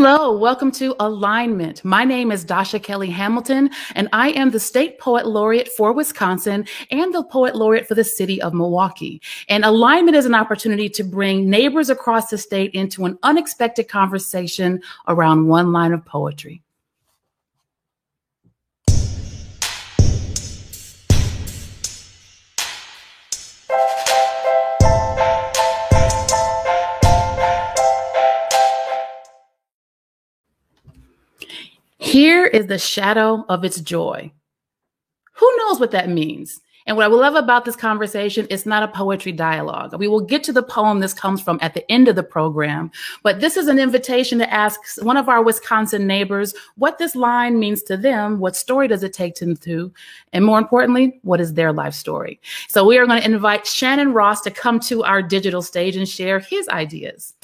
Hello, welcome to Alignment. My name is Dasha Kelly Hamilton, and I am the State Poet Laureate for Wisconsin and the Poet Laureate for the city of Milwaukee. And Alignment is an opportunity to bring neighbors across the state into an unexpected conversation around one line of poetry. Here is the shadow of its joy. Who knows what that means? And what I love about this conversation, it's not a poetry dialogue. We will get to the poem this comes from at the end of the program, but this is an invitation to ask one of our Wisconsin neighbors what this line means to them, what story does it take them to, and more importantly, what is their life story? So we are going to invite Shannon Ross to come to our digital stage and share his ideas.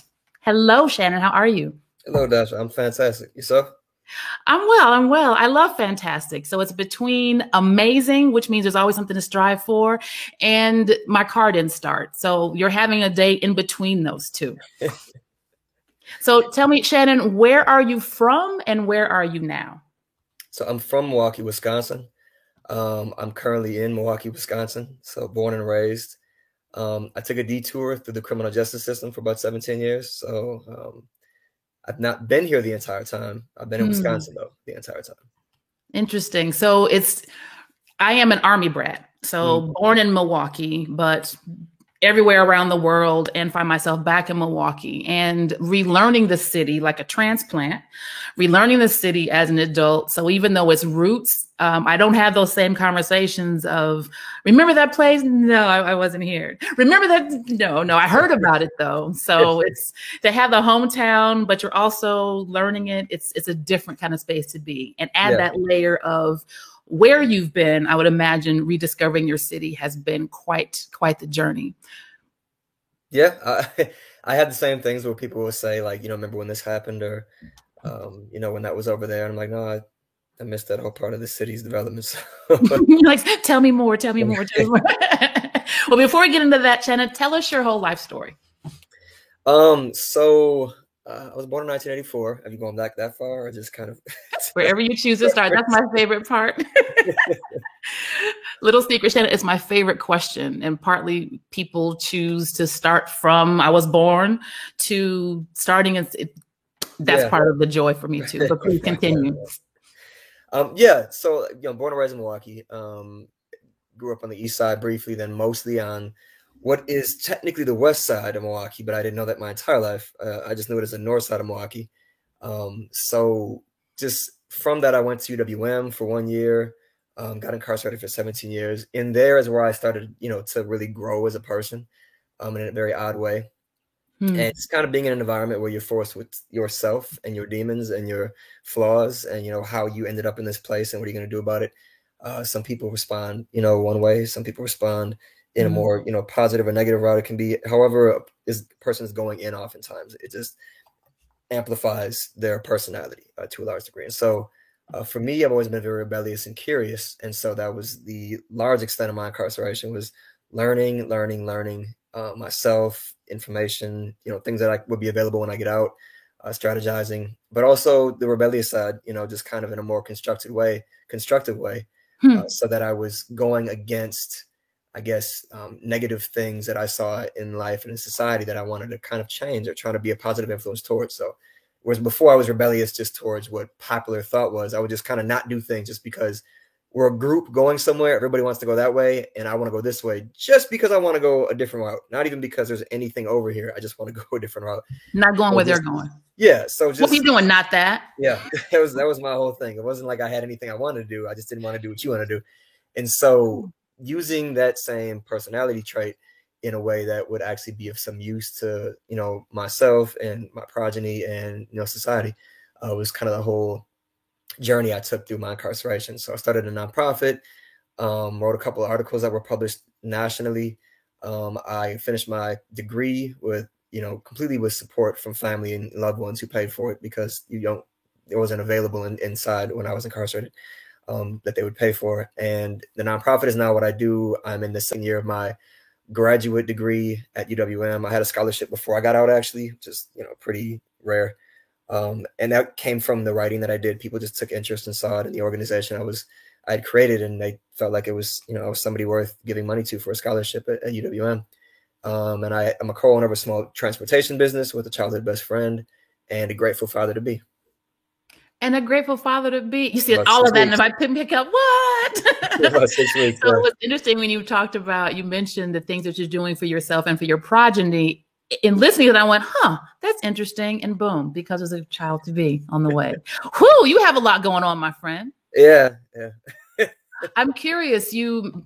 Hello, Shannon, how are you? Hello, Dasha, I'm fantastic. Yourself? I'm well. I love fantastic. So it's between amazing, which means there's always something to strive for, and my car didn't start. So you're having a day in between those two. So tell me, Shannon, where are you from and where are you now? So I'm from Milwaukee, Wisconsin. I'm currently in Milwaukee, Wisconsin. So born and raised. I took a detour through the criminal justice system for about 17 years. So I've not been here the entire time. I've been in Wisconsin, though, the entire time. Interesting. So I am an Army brat. So born in Milwaukee, but everywhere around the world, and find myself back in Milwaukee and relearning the city like a transplant, relearning the city as an adult. So even though it's roots, I don't have those same conversations of, remember that place? No, I wasn't here. Remember that? No, I heard about it though. So it's to have the hometown, but you're also learning it. It's a different kind of space to be, and add that layer of where you've been. I would imagine rediscovering your city has been quite the journey. Yeah, I had the same things where people will say, like, remember when this happened, or, when that was over there. And I'm like, no, I missed that whole part of the city's development. Like, tell me more. Well, before we get into that, Shannon, tell us your whole life story. So I was born in 1984. Have you gone back that far, or just kind of wherever you choose to start? That's my favorite part. Little secret, Shannon, it's my favorite question. And partly people choose to start from I was born to starting. That's part of the joy for me too. But please continue. So born and raised in Milwaukee. Grew up on the east side briefly, then mostly on what is technically the west side of Milwaukee, but I didn't know that my entire life. I just knew it as the north side of Milwaukee. So just from that, I went to UWM for 1 year, got incarcerated for 17 years. In there is where I started, to really grow as a person in a very odd way. And it's kind of being in an environment where you're forced with yourself and your demons and your flaws and, how you ended up in this place and what are you going to do about it. Some people respond, one way. Some people respond in a more, positive or negative route. It can be however a person is going in. Oftentimes it just amplifies their personality to a large degree. And so for me, I've always been very rebellious and curious. And so that was the large extent of my incarceration, was learning myself, information, things that I would be available when I get out, strategizing, but also the rebellious side, just kind of in a more constructive way, so that I was going against, I guess, negative things that I saw in life and in society that I wanted to kind of change or try to be a positive influence towards. So whereas before I was rebellious just towards what popular thought was, I would just kind of not do things just because we're a group going somewhere. Everybody wants to go that way, and I want to go this way just because I want to go a different route. Not even because there's anything over here. I just want to go a different route. Not going where they're going. Yeah. So just what are you doing? Not that. Yeah. That was my whole thing. It wasn't like I had anything I wanted to do. I just didn't want to do what you want to do. And so using that same personality trait in a way that would actually be of some use to, myself and my progeny and, society was kind of the whole journey I took through my incarceration. So I started a nonprofit, wrote a couple of articles that were published nationally. I finished my degree with, completely with support from family and loved ones who paid for it, because it wasn't available inside when I was incarcerated, that they would pay for. And the nonprofit is now what I do. I'm in the second year of my graduate degree at UWM. I had a scholarship before I got out, actually, just, pretty rare. And that came from the writing that I did. People just took interest and saw it in the organization I had created, and they felt like it was, you know, I was somebody worth giving money to for a scholarship at UWM. And I'm a co-owner of a small transportation business with a childhood best friend and a grateful father to be. And a grateful father to be. You said About all 6 of that, and weeks. if I couldn't pick up what? About 6 weeks. So Yeah. it was interesting when you talked about, you mentioned the things that you're doing for yourself and for your progeny. In listening to that, I went, huh, that's interesting. And boom, because there's a child to be on the way. Whoo, you have a lot going on, my friend. Yeah. Yeah. I'm curious. You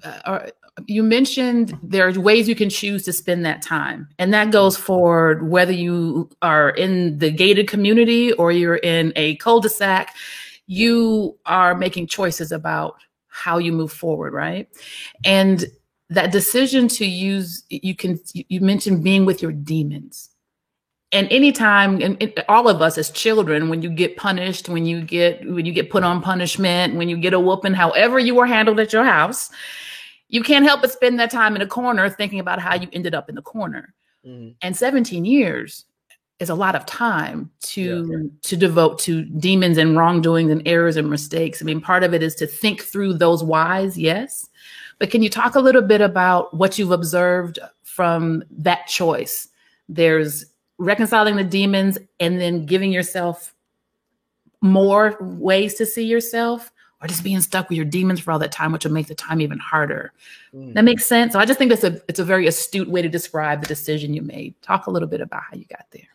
mentioned there are ways you can choose to spend that time, and that goes for whether you are in the gated community or you're in a cul-de-sac. You are making choices about how you move forward, right? And that decision to use, you mentioned being with your demons. And anytime, and all of us as children, when you get punished, when you get put on punishment, when you get a whooping, however you were handled at your house, you can't help but spend that time in a corner thinking about how you ended up in the corner. Mm-hmm. And 17 years is a lot of time to devote to demons and wrongdoings and errors and mistakes. I mean, part of it is to think through those whys, yes. But can you talk a little bit about what you've observed from that choice? There's reconciling the demons and then giving yourself more ways to see yourself, or just being stuck with your demons for all that time, which will make the time even harder. That makes sense. So I just think it's a very astute way to describe the decision you made. Talk a little bit about how you got there.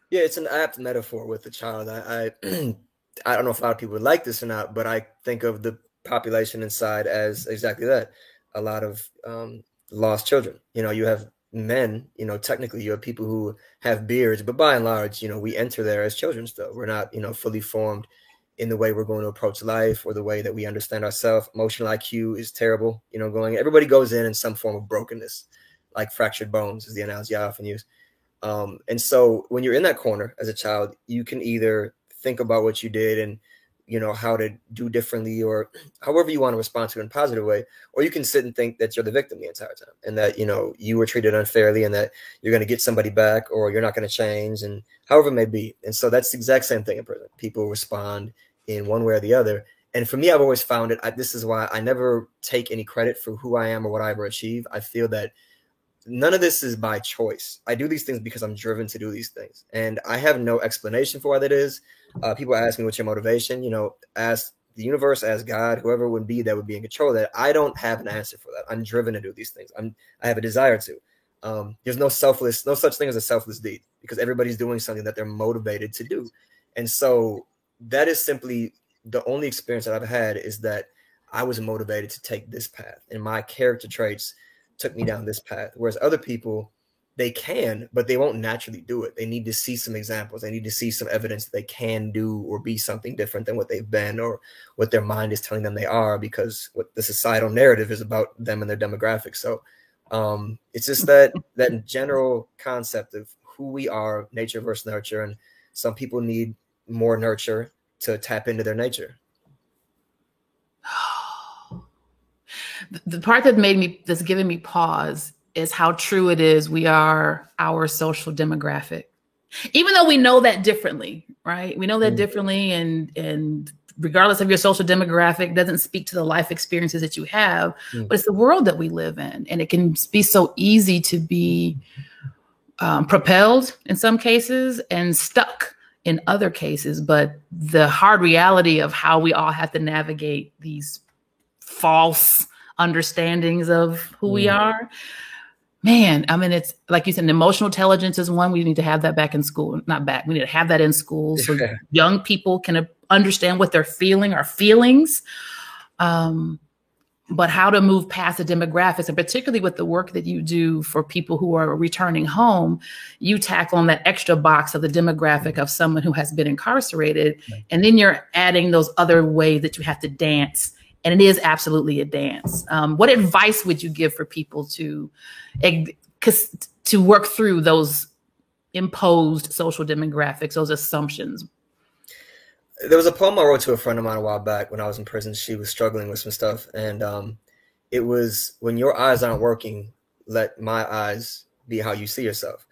Yeah, it's an apt metaphor with the child. I don't know if a lot of people would like this or not, but I think of the population inside as exactly that. A lot of lost children. You know, you have men, you know, technically you have people who have beards, but by and large, you know, we enter there as children still. We're not, you know, fully formed in the way we're going to approach life or the way that we understand ourselves. Emotional IQ is terrible, you know, everybody goes in some form of brokenness, like fractured bones is the analogy I often use. And so when you're in that corner as a child, you can either think about what you did and, you know, how to do differently or however you want to respond to it in a positive way, or you can sit and think that you're the victim the entire time and that, you know, you were treated unfairly and that you're going to get somebody back or you're not going to change, and however it may be. And so that's the exact same thing in prison. People respond in one way or the other. And for me, I've always found it, this is why I never take any credit for who I am or what I ever achieve. I feel that none of this is by choice. I do these things because I'm driven to do these things. And I have no explanation for why that is. People ask me, what's your motivation? You know, ask the universe, ask God, whoever would be that would be in control of that. I don't have an answer for that. I'm driven to do these things. I have a desire to. There's no such thing as a selfless deed, because everybody's doing something that they're motivated to do. And so that is simply the only experience that I've had, is that I was motivated to take this path, and my character traits took me down this path. Whereas other people, they can, but they won't naturally do it. They need to see some examples. They need to see some evidence that they can do or be something different than what they've been or what their mind is telling them they are, because what the societal narrative is about them and their demographics. So it's just that general concept of who we are, nature versus nurture. And some people need more nurture to tap into their nature. The part that's giving me pause is how true it is. We are our social demographic, even though we know that differently, right? We know that differently. And regardless of your social demographic, doesn't speak to the life experiences that you have, but it's the world that we live in. And it can be so easy to be propelled in some cases and stuck in other cases. But the hard reality of how we all have to navigate these false understandings of who we are, man. I mean, it's like you said, emotional intelligence is one. We need to have that back in school. We need to have that in school so young people can understand what they're feeling, our feelings, but how to move past the demographics. And particularly with the work that you do for people who are returning home, you tackle on that extra box of the demographic of someone who has been incarcerated. And then you're adding those other ways that you have to dance. And it is absolutely a dance. What advice would you give for people to work through those imposed social demographics, those assumptions? There was a poem I wrote to a friend of mine a while back when I was in prison. She was struggling with some stuff. And it was, when your eyes aren't working, let my eyes be how you see yourself.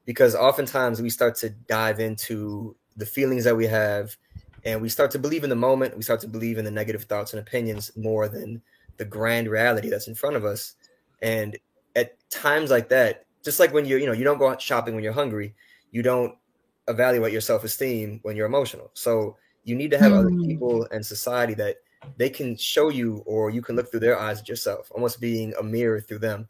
Because oftentimes we start to dive into the feelings that we have, and we start to believe in the moment. We start to believe in the negative thoughts and opinions more than the grand reality that's in front of us. And at times like that, just like when you don't go out shopping when you're hungry, you don't evaluate your self-esteem when you're emotional. So you need to have other people and society that they can show you, or you can look through their eyes at yourself, almost being a mirror through them,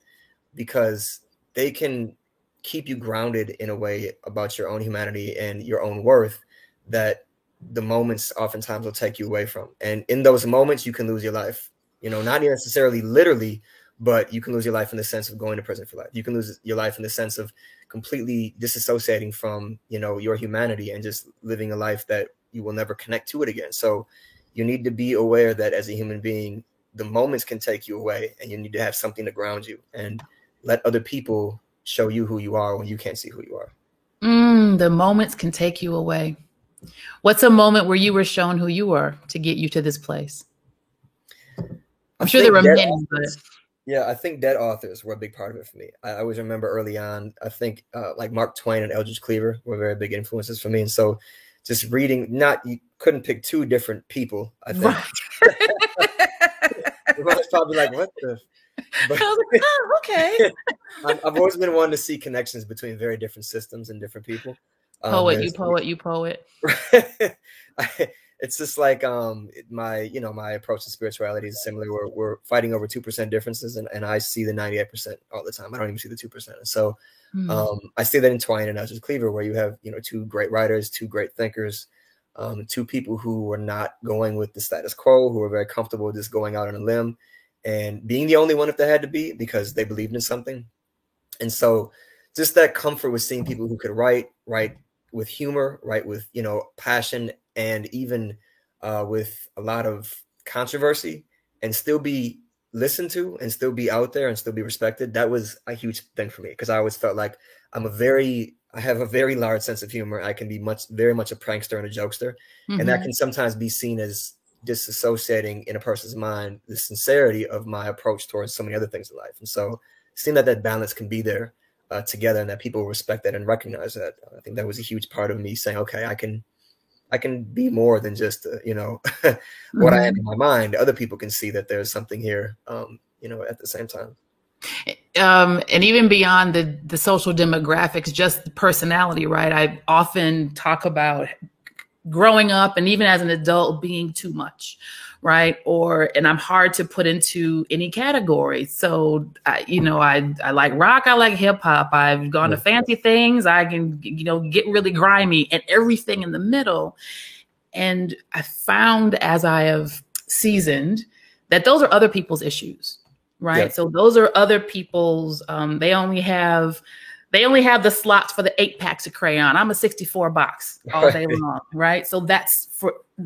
because they can keep you grounded in a way about your own humanity and your own worth that the moments oftentimes will take you away from. And in those moments, you can lose your life, not necessarily literally, but you can lose your life in the sense of going to prison for life. You can lose your life in the sense of completely disassociating from, your humanity and just living a life that you will never connect to it again. So you need to be aware that as a human being, the moments can take you away, and you need to have something to ground you and let other people show you who you are when you can't see who you are. The moments can take you away. What's a moment where you were shown who you were to get you to this place? I'm sure there were many, but yeah, I think dead authors were a big part of it for me. I always remember early on, I think like Mark Twain and Eldridge Cleaver were very big influences for me. And so just reading, you couldn't pick two different people, I think. Right. I was probably like, what the? But, I was like, oh, okay. I've always been one to see connections between very different systems and different people. You poet. It's just like my approach to spirituality is similar. We're fighting over 2% differences, and I see the 98% all the time. I don't even see the 2%. So I see that in Twain and Eldridge Cleaver, where you have two great writers, two great thinkers, two people who were not going with the status quo, who were very comfortable just going out on a limb and being the only one if they had to be, because they believed in something. And so just that comfort with seeing people who could write with humor, write with passion, and even with a lot of controversy, and still be listened to, and still be out there, and still be respected. That was a huge thing for me, because I always felt like I have a very large sense of humor. I can be very much a prankster and a jokester, and that can sometimes be seen as disassociating in a person's mind the sincerity of my approach towards so many other things in life. And so seeing that balance can be there together, and that people respect that and recognize that, I think that was a huge part of me saying, okay, I can be more than just what I am in my mind. Other people can see that there's something here at the same time. And even beyond the social demographics, just the personality, right? I often talk about growing up, and even as an adult, being too much, right? And I'm hard to put into any category. So, I like rock, I like hip hop. I've gone to fancy things. I can, get really grimy, and everything in the middle. And I found, as I have seasoned, that those are other people's issues, right? Yeah. So those are other people's, they only have the slots for the 8 packs of crayon. I'm a 64 box all day long, right? So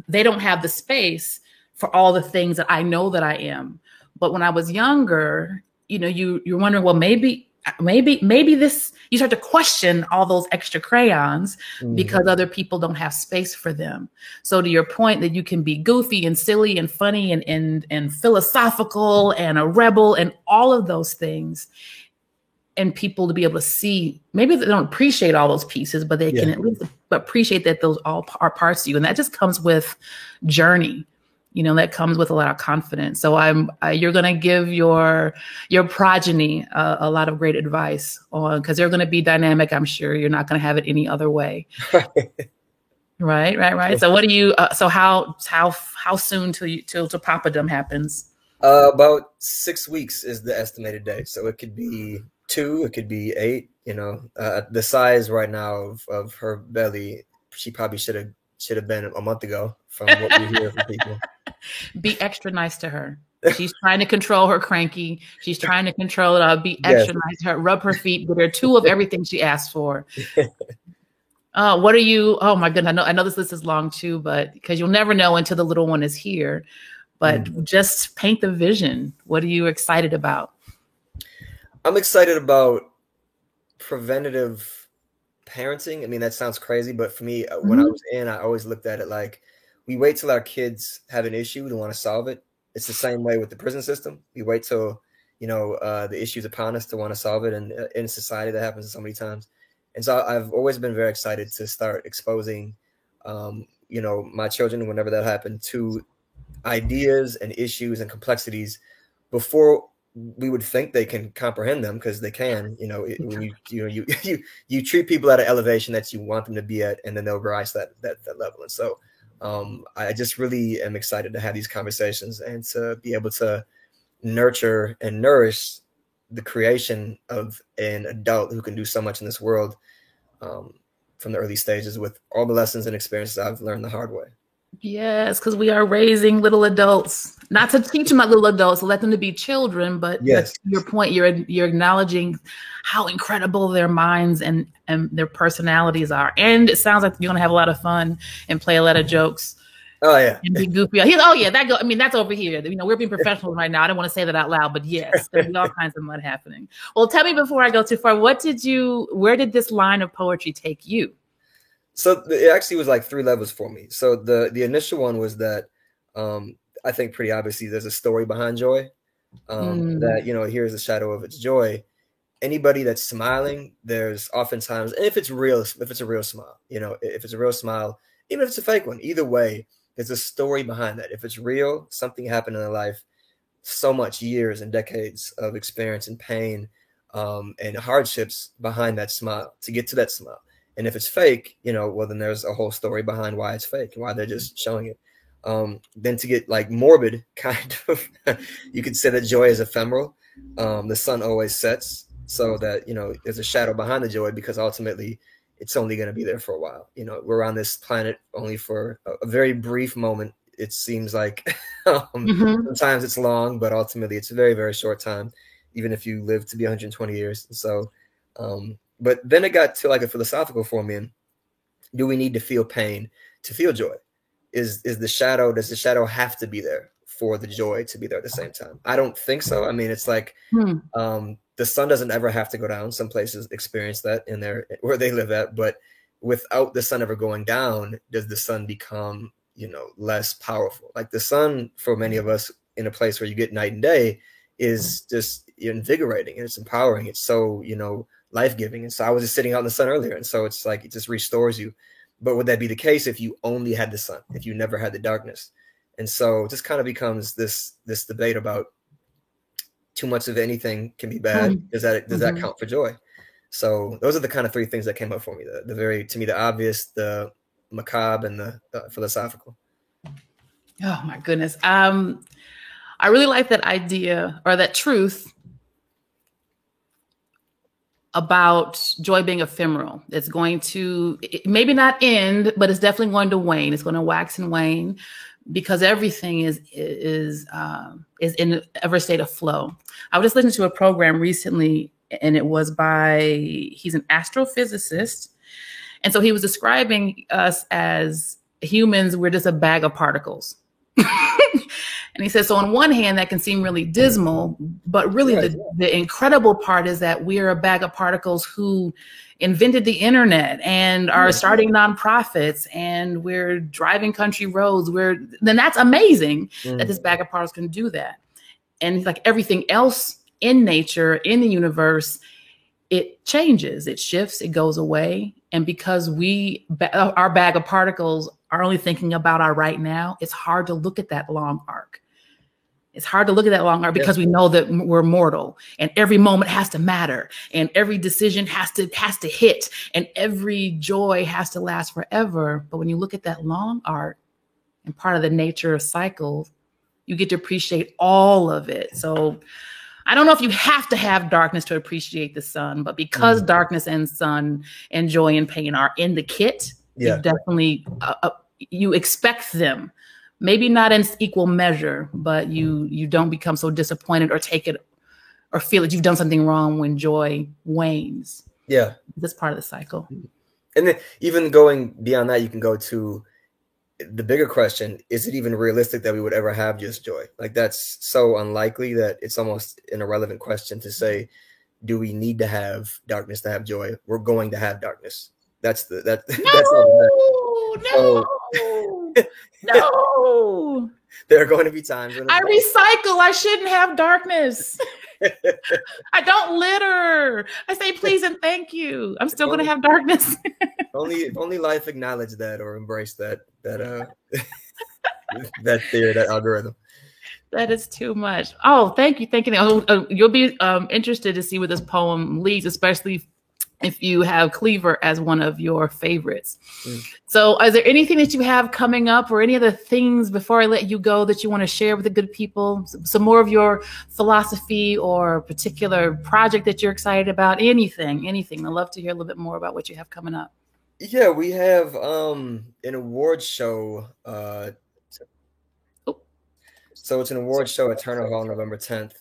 they don't have the space for all the things that I know that I am. But when I was younger, you're wondering, well, maybe this, you start to question all those extra crayons because other people don't have space for them. So to your point that you can be goofy and silly and funny and philosophical and a rebel and all of those things, and people to be able to see, maybe they don't appreciate all those pieces, but they can at least appreciate that those all are parts of you. And that just comes with journey, that comes with a lot of confidence. So you're going to give your progeny a lot of great advice on, because they're going to be dynamic. I'm sure you're not going to have it any other way. Right. So what do you, how soon till papadom happens? About 6 weeks is the estimated date. So it could be 2, it could be 8, the size right now of her belly, she probably should have been a month ago from what we hear from people. Be extra nice to her. She's trying to control her cranky. She's trying to control it. Be extra nice to her. Rub her feet. Give her 2 of everything she asked for. What are you? Oh my goodness! I know this list is long too, but because you'll never know until the little one is here. But just paint the vision. What are you excited about? I'm excited about preventative parenting. I mean, that sounds crazy, but for me, when I was I always looked at it like, we wait till our kids have an issue to want to solve it. It's the same way with the prison system. We wait till, the issue's upon us to want to solve it. And in society, that happens so many times. And so I've always been very excited to start exposing you know, my children, whenever that happened, to ideas and issues and complexities before we would think they can comprehend them, because they can. You know, when you treat people at an elevation that you want them to be at, and then they'll rise that level. And so I just really am excited to have these conversations and to be able to nurture and nourish the creation of an adult who can do so much in this world, from the early stages, with all the lessons and experiences I've learned the hard way. Yes, because we are raising little adults, not to teach them like little adults, to let them to be children, but, yes. To your point, you're acknowledging how incredible their minds and their personalities are. And it sounds like you're going to have a lot of fun and play a lot of jokes. Oh yeah, and be goofy. Oh yeah, I mean, that's over here. You know, we're being professionals right now. I don't want to say that out loud, but yes, there's all kinds of mud happening. Well, tell me before I go too far, where did this line of poetry take you? So it actually was like 3 levels for me. So the initial one was that I think pretty obviously there's a story behind joy. That, you know, here's the shadow of its joy. Anybody that's smiling, there's oftentimes, and if it's a real smile, you know, if it's a real smile, even if it's a fake one, either way, there's a story behind that. If it's real, something happened in their life, so much years and decades of experience and pain and hardships behind that smile to get to that smile. And if it's fake, you know, well, then there's a whole story behind why it's fake and why they're just showing it. Then to get like morbid, kind of, you could say that joy is ephemeral. The sun always sets, so that, you know, there's a shadow behind the joy, because ultimately it's only going to be there for a while. You know, we're on this planet only for a very brief moment. It seems like sometimes it's long, but ultimately it's a very, very short time, even if you live to be 120 years. And so, but then it got to like a philosophical form in, do we need to feel pain to feel joy? Does the shadow have to be there for the joy to be there at the same time? I don't think so. I mean, it's like the sun doesn't ever have to go down. Some places experience that in where they live at, but without the sun ever going down, does the sun become, you know, less powerful? Like the sun, for many of us in a place where you get night and day, is just invigorating and it's empowering. It's so, you know, life-giving. And so I was just sitting out in the sun earlier, and so it's like it just restores you. But would that be the case if you only had the sun, if you never had the darkness? And so it just kind of becomes this debate about too much of anything can be bad. Does that count for joy? So those are the kind of 3 things that came up for me. To me, the obvious, the macabre, and the philosophical. Oh my goodness. I really like that idea, or that truth, about joy being ephemeral. It's going to maybe not end, but it's definitely going to wane. It's going to wax and wane, because everything is in ever state of flow. I was just listening to a program recently, and it was he's an astrophysicist. And so he was describing us as humans. We're just a bag of particles. And he says, so on one hand, that can seem really dismal, but really the incredible part is that we are a bag of particles who invented the internet and are starting nonprofits, and we're driving country roads. Then that's amazing that this bag of particles can do that. And like everything else in nature, in the universe, it changes, it shifts, it goes away. And because our bag of particles are only thinking about our right now, it's hard to look at that long arc. It's hard to look at that long arc because we know that we're mortal, and every moment has to matter, and every decision has to hit, and every joy has to last forever. But when you look at that long arc and part of the nature of cycles, you get to appreciate all of it. So I don't know if you have to have darkness to appreciate the sun, but because darkness and sun and joy and pain are in the kit, you definitely you expect them. Maybe not in equal measure, but you don't become so disappointed or take it or feel that you've done something wrong when joy wanes. Yeah. That's part of the cycle. And then even going beyond that, you can go to the bigger question: is it even realistic that we would ever have just joy? Like, that's so unlikely that it's almost an irrelevant question to say, do we need to have darkness to have joy? We're going to have darkness. That's all that matters. No. There are going to be times when I recycle. I shouldn't have darkness. I don't litter. I say please and thank you. I'm still going to have darkness. if only life acknowledged that or embraced that that theory, that algorithm. That is too much. Oh, thank you. Thank you. You'll be interested to see where this poem leads, especially if you have Cleaver as one of your favorites. So is there anything that you have coming up or any other things before I let you go that you want to share with the good people? Some more of your philosophy or particular project that you're excited about? Anything. I'd love to hear a little bit more about what you have coming up. Yeah, we have an award show. So it's an award show at Turner Hall November 10th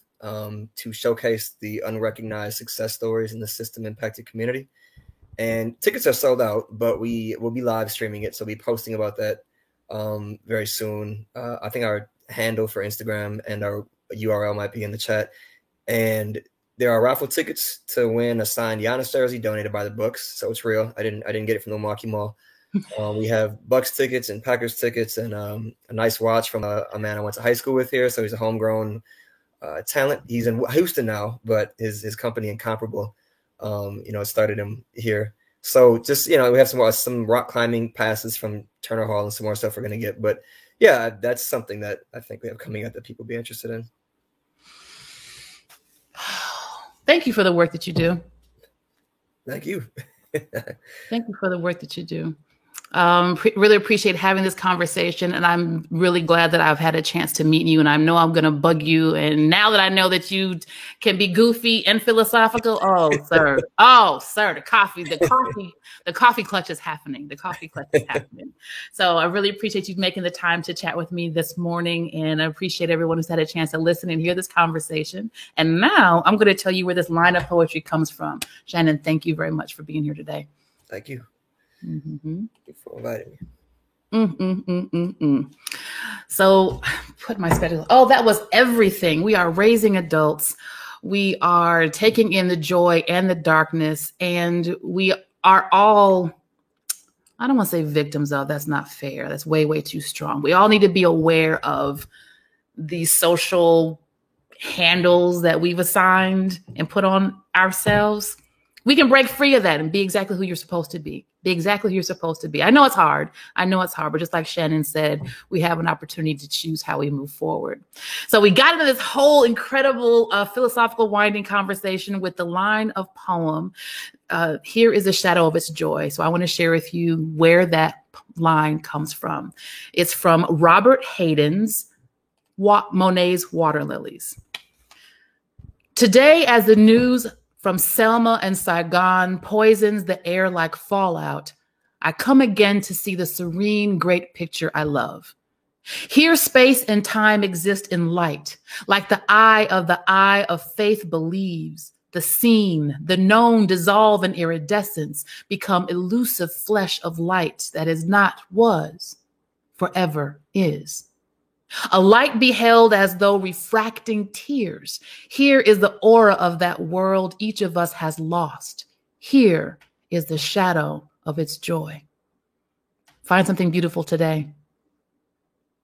to showcase the unrecognized success stories in the system impacted community. And tickets are sold out, but we will be live streaming it. So we'll be posting about that very soon. I think our handle for Instagram and our URL might be in the chat. And there are raffle tickets to win a signed Giannis jersey donated by the Bucks. So it's real. I didn't get it from the Milwaukee Mall. We have Bucks tickets and Packers tickets and a nice watch from a man I went to high school with here. So he's a homegrown talent. He's in Houston now, but his company Incomparable, started him here. So just, we have some rock climbing passes from Turner Hall and some more stuff we're going to get. But yeah, that's something that I think we have coming up that people will be interested in. Thank you for the work that you do. Thank you. Thank you for the work that you do. Really appreciate having this conversation, and I'm really glad that I've had a chance to meet you, and I know I'm going to bug you. And now that I know that you can be goofy and philosophical, the coffee clutch is happening. So I really appreciate you making the time to chat with me this morning, and I appreciate everyone who's had a chance to listen and hear this conversation. And now I'm going to tell you where this line of poetry comes from. Shannon, thank you very much for being here today. Thank you. Mm-hmm. Thank you for inviting me. So put my schedule. Oh, that was everything. We are raising adults. We are taking in the joy and the darkness. And we are all, I don't want to say victims of, that's not fair. That's way, way too strong. We all need to be aware of these social handles that we've assigned and put on ourselves. We can break free of that and be exactly who you're supposed to be. Be exactly who you're supposed to be. I know it's hard. But just like Shannon said, we have an opportunity to choose how we move forward. So we got into this whole incredible philosophical winding conversation with the line of poem. Here is a shadow of its joy. So I want to share with you where that line comes from. It's from Robert Hayden's Monet's Water Lilies. Today, as the news from Selma and Saigon poisons the air like fallout, I come again to see the serene, great picture I love. Here, space and time exist in light, like the eye of faith believes. The seen, the known dissolve in iridescence, become elusive flesh of light that is not, was, forever is. A light beheld as though refracting tears. Here is the aura of that world each of us has lost. Here is the shadow of its joy. Find something beautiful today.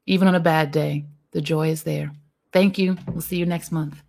Even on a bad day, the joy is there. Thank you. We'll see you next month.